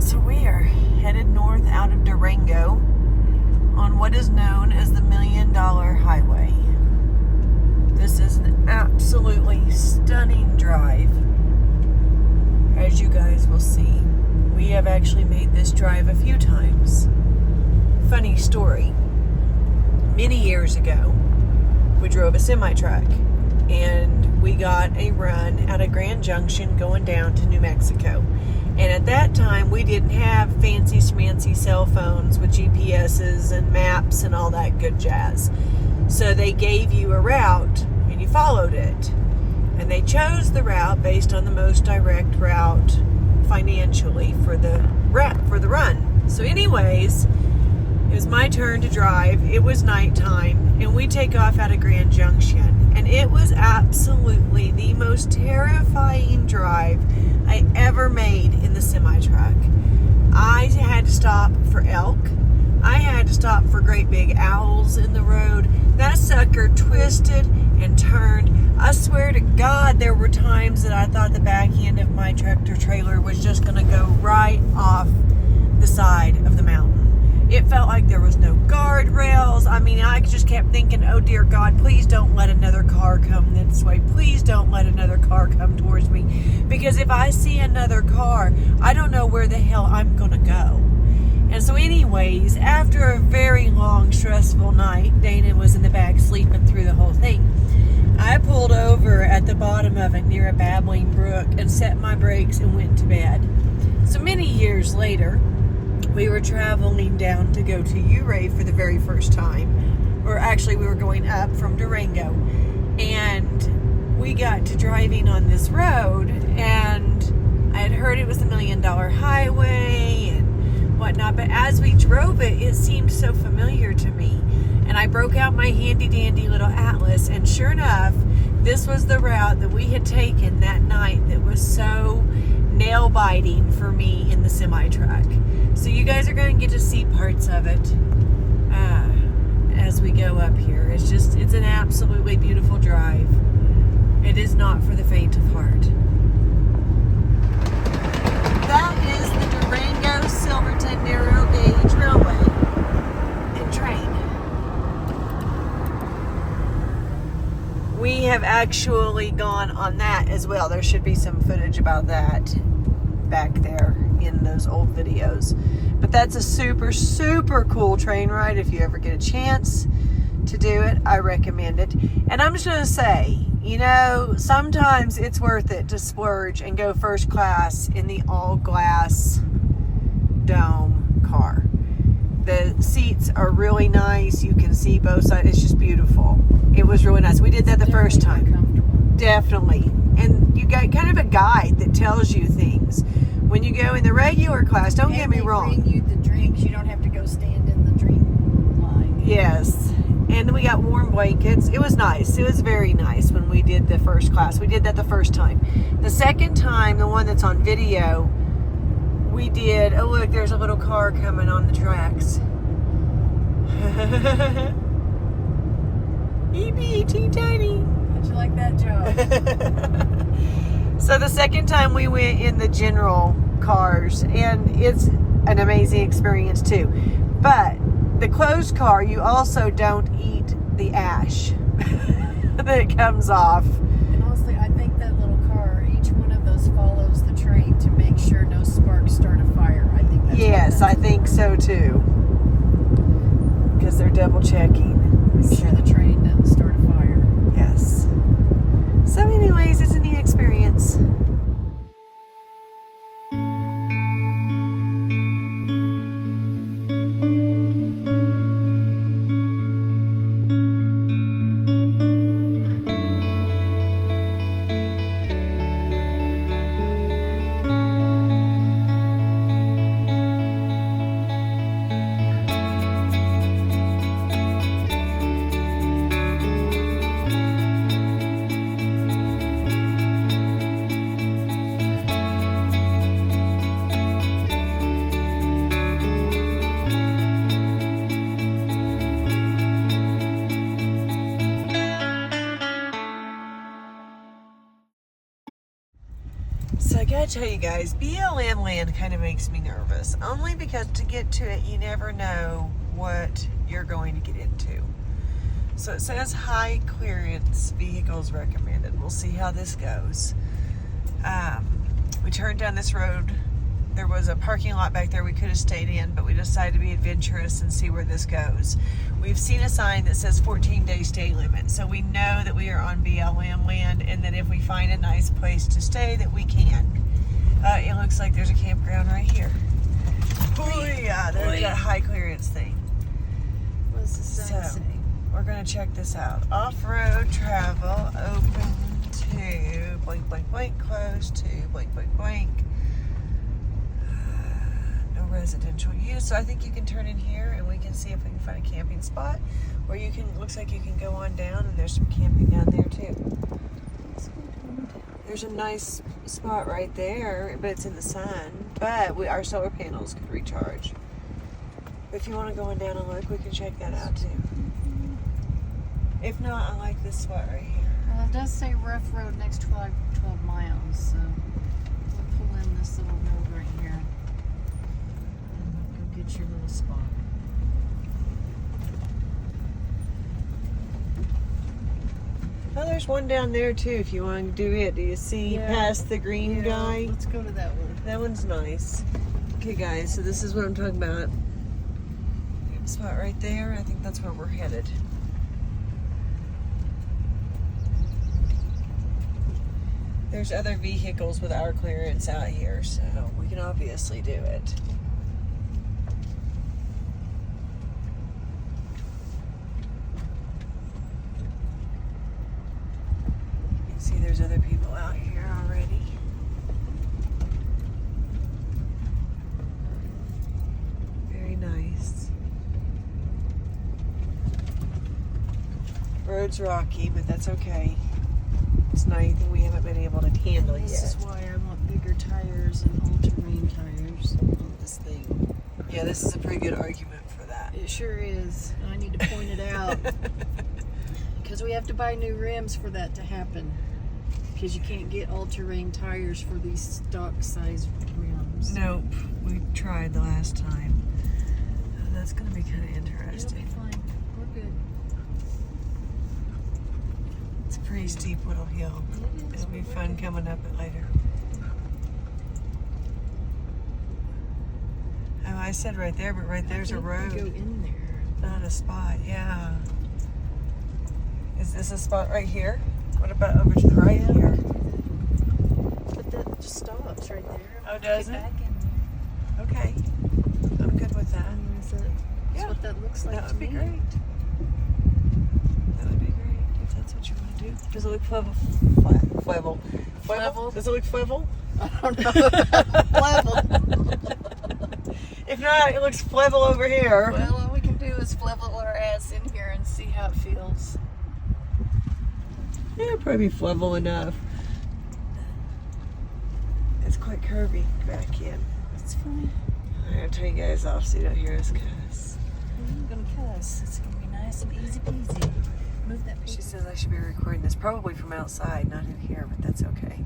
So we are headed north out of Durango on what is known as the $1 Million Highway. This is an absolutely stunning drive, as you guys will see. We have actually made this drive a few times. Funny story. Many years ago, we drove a semi-truck and we got a run at a Grand Junction going down to New Mexico. And at that time, we didn't have fancy schmancy cell phones with GPSs and maps and all that good jazz. So they gave you a route and you followed it. And they chose the route based on the most direct route financially for the run. So anyways, it was my turn to drive. It was nighttime and we take off out of Grand Junction. And it was absolutely the most terrifying drive I ever made in the semi-truck. I had to stop for elk. I had to stop for great big owls in the road. That sucker twisted and turned. I swear to God, there were times that I thought the back end of my tractor trailer was just going to go right off the side of the mountain. It felt like there was no guardrails. I mean, I just kept thinking, oh dear God, please don't let another car come this way. Please don't let another car come towards me. Because if I see another car, I don't know where the hell I'm going to go. And so anyways, after a very long, stressful night, Dana was in the back sleeping through the whole thing. I pulled over at the bottom of it near a babbling brook and set my brakes and went to bed. So many years later, we were traveling down to go to Ouray for the very first time. Or actually, we were going up from Durango. And we got to driving on this road. And I had heard it was the $1 Million Highway and whatnot. But as we drove it, it seemed so familiar to me. And I broke out my handy-dandy little atlas. And sure enough, this was the route that we had taken that night that was so nail-biting for me in the semi-truck. So you guys are going to get to see parts of it as we go up here. It's an absolutely beautiful drive. It is not for the faint of heart. That is the Durango-Silverton Narrow Gauge Railway and train. We have actually gone on that as well. There should be some footage about that back there in those old videos. But that's a super, super cool train ride. If you ever get a chance to do it, I recommend it. And I'm just going to say, you know, sometimes it's worth it to splurge and go first class in the all-glass dome car. The seats are really nice. You can see both sides. It's just beautiful. It was really nice. We did that the first time. Definitely. And you got kind of a guide that tells you things. When you go in the regular class, don't get me wrong. And they bring you the drinks. You don't have to go stand in the drink line. Yes. And we got warm blankets. It was nice. It was very nice when we did the first class. We did that the first time. The second time, the one that's on video, we did, oh look, there's a little car coming on the tracks. teeny tiny. How'd you like that job? So the second time we went in the general cars, and it's an amazing experience too. But the closed car, you also don't eat the ash that comes off. And honestly, I think that little car, each one of those follows the train to make sure no sparks start a fire. I think that's Yes, I think so too. Because they're double checking. Make sure the train doesn't start a fire. Yes. So anyways, it's a neat experience. gotta tell you guys, BLM land kind of makes me nervous. Only because to get to it, you never know what you're going to get into. So it says high clearance vehicles recommended. We'll see how this goes. We turned down this road. There was a parking lot back there we could have stayed in, but we decided to be adventurous and see where this goes. We've seen a sign that says 14-day stay limit, so we know that we are on BLM land, and that if we find a nice place to stay, that we can. It looks like there's a campground right here. Oh yeah, there's that high clearance thing. What's the sign say? We're gonna check this out. Off-road travel, open to blank, blank, blank, closed to blank, blank, blank. No residential use. So I think you can turn in here and we can see if we can find a camping spot. Or you can, looks like you can go on down and there's some camping down there too. There's a nice spot right there, but it's in the sun. But our solar panels could recharge. If you want to go on down and look, we can check that out too. If not, I like this spot right here. Well, it does say rough road next 12 miles, so we'll pull in this little road right here and go get your little spot. Oh, there's one down there too if you want to do it. Do you see past the green guy? Let's go to that one. That one's nice. Okay guys, so this is what I'm talking about. Spot right there. I think that's where we're headed. There's other vehicles with our clearance out here, so we can obviously do it. You can see there's other people out here already. Very nice. Road's rocky, but that's okay. It's not anything we haven't been able to handle yet. This is why I want bigger tires and all-terrain tires on this thing. Yeah, this is a pretty good argument for that. It sure is. I need to point it out. Because we have to buy new rims for that to happen. Because you can't get all-terrain tires for these stock-size rims. Nope, we tried the last time. That's going to be kind of It'll interesting. be fine. We're good. It's a pretty steep little hill. It is. It'll be fun coming up it later. Oh, I said right there, but right there's a I think we road. go in there. Not a spot, yeah. Is this a spot right here? What about over to the right here? But that just stops right there. Oh, does Get it? back in there. Okay. I'm good with that. I mean, that's what that looks like That to would be me. great. That would be great if that's what you want to do. Does it look flevel? Flevel? Does it look flevel? I don't know. Level. If not, it looks flevel over here. Well, all we can do is level our ass in here and see how it feels. Yeah, it'd probably be flevel enough. It's quite curvy back in. It's fine. I'm going to turn you guys off so you don't hear us cuss. I'm gonna cuss. It's gonna be nice and easy peasy. Move that paper. She says I should be recording this probably from outside, not in here, but that's okay.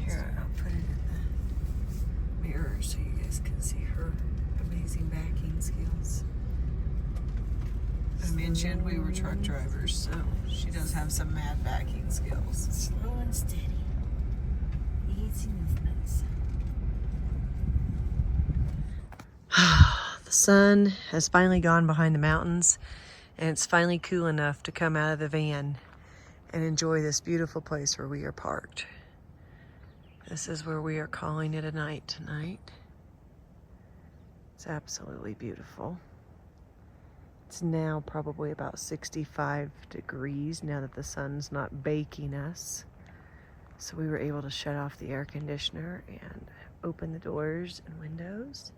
Here, I'll put it in the mirror so you guys can see her amazing backing skills. I mentioned we were truck drivers, so she does have some mad backing skills. Slow and steady. Easy movements. The sun has finally gone behind the mountains, and it's finally cool enough to come out of the van and enjoy this beautiful place where we are parked. This is where we are calling it a night tonight. It's absolutely beautiful. It's now probably about 65 degrees now that the sun's not baking us. So we were able to shut off the air conditioner and open the doors and windows.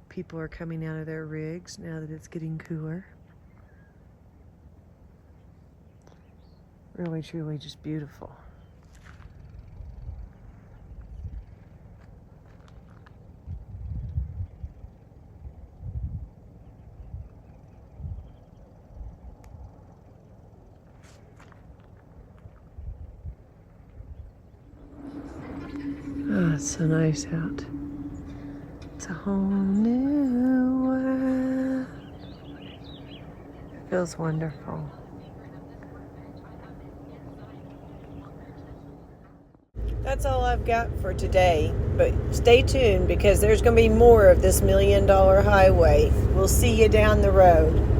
People are coming out of their rigs now that it's getting cooler. Really, truly just beautiful. it's so nice out. It's a whole new world. It feels wonderful. That's all I've got for today, but stay tuned because there's going to be more of this $1 Million Highway. We'll see you down the road.